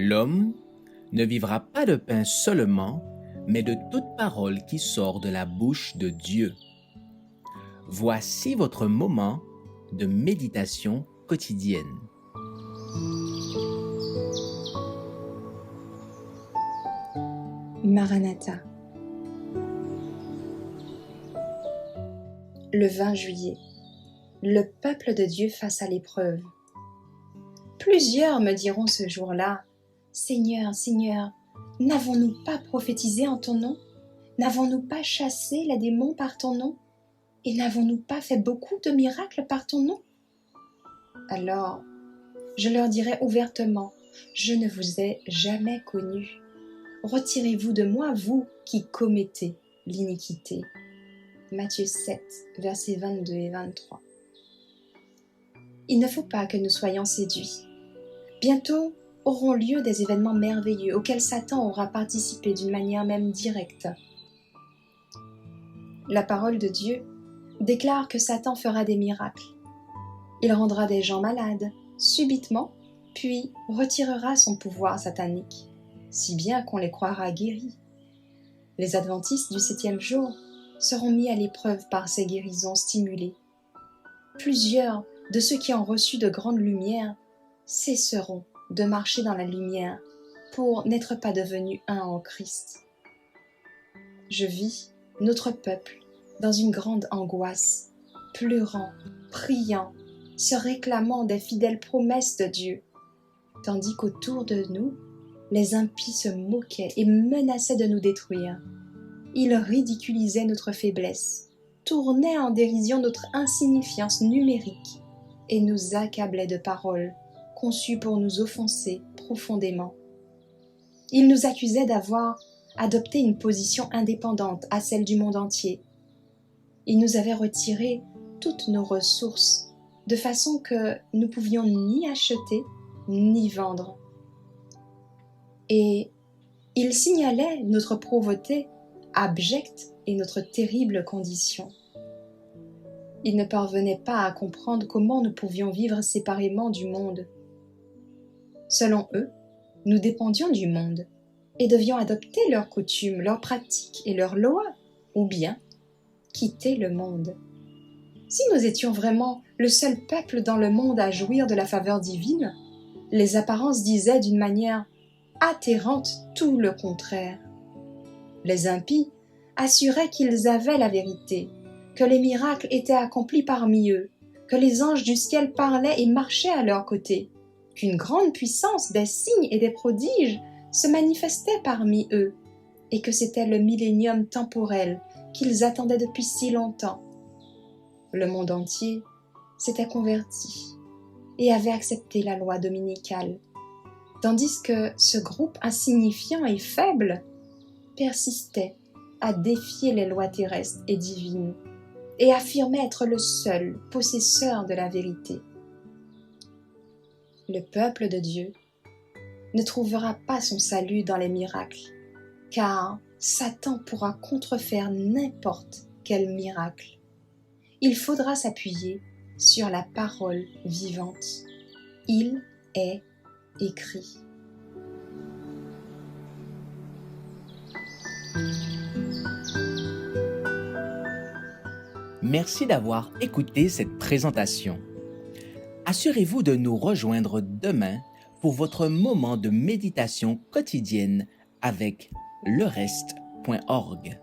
L'homme ne vivra pas de pain seulement, mais de toute parole qui sort de la bouche de Dieu. Voici votre moment de méditation quotidienne. Maranatha. Le 20 juillet. Le peuple de Dieu face à l'épreuve. Plusieurs me diront ce jour-là, « Seigneur, Seigneur, n'avons-nous pas prophétisé en ton nom? N'avons-nous pas chassé les démons par ton nom? Et n'avons-nous pas fait beaucoup de miracles par ton nom ?» Alors, je leur dirai ouvertement, « Je ne vous ai jamais connu. Retirez-vous de moi, vous qui commettez l'iniquité. » Matthieu 7, versets 22 et 23. Il ne faut pas que nous soyons séduits. Bientôt auront lieu des événements merveilleux auxquels Satan aura participé d'une manière même directe. La parole de Dieu déclare que Satan fera des miracles. Il rendra des gens malades, subitement, puis retirera son pouvoir satanique, si bien qu'on les croira guéris. Les adventistes du 7e jour seront mis à l'épreuve par ces guérisons stimulées. Plusieurs de ceux qui ont reçu de grandes lumières cesseront de marcher dans la lumière pour n'être pas devenus un en Christ. Je vis notre peuple dans une grande angoisse, pleurant, priant, se réclamant des fidèles promesses de Dieu, tandis qu'autour de nous, les impies se moquaient et menaçaient de nous détruire. Ils ridiculisaient notre faiblesse, tournaient en dérision notre insignifiance numérique et nous accablaient de paroles conçues pour nous offenser profondément. Ils nous accusaient d'avoir adopté une position indépendante à celle du monde entier. Ils nous avaient retiré toutes nos ressources, de façon que nous pouvions ni acheter ni vendre. Et ils signalaient notre pauvreté abjecte et notre terrible condition. Ils ne parvenaient pas à comprendre comment nous pouvions vivre séparément du monde. Selon eux, nous dépendions du monde et devions adopter leurs coutumes, leurs pratiques et leurs lois, ou bien quitter le monde. Si nous étions vraiment le seul peuple dans le monde à jouir de la faveur divine, les apparences disaient d'une manière atterrante tout le contraire. Les impies assuraient qu'ils avaient la vérité, que les miracles étaient accomplis parmi eux, que les anges du ciel parlaient et marchaient à leur côté, qu'une grande puissance des signes et des prodiges se manifestait parmi eux, et que c'était le millénium temporel qu'ils attendaient depuis si longtemps. Le monde entier s'était converti et avait accepté la loi dominicale, tandis que ce groupe insignifiant et faible persistait à défier les lois terrestres et divines et affirmait être le seul possesseur de la vérité. Le peuple de Dieu ne trouvera pas son salut dans les miracles, car Satan pourra contrefaire n'importe quel miracle. Il faudra s'appuyer sur la parole vivante. Il est écrit. Merci d'avoir écouté cette présentation. Assurez-vous de nous rejoindre demain pour votre moment de méditation quotidienne avec lereste.org.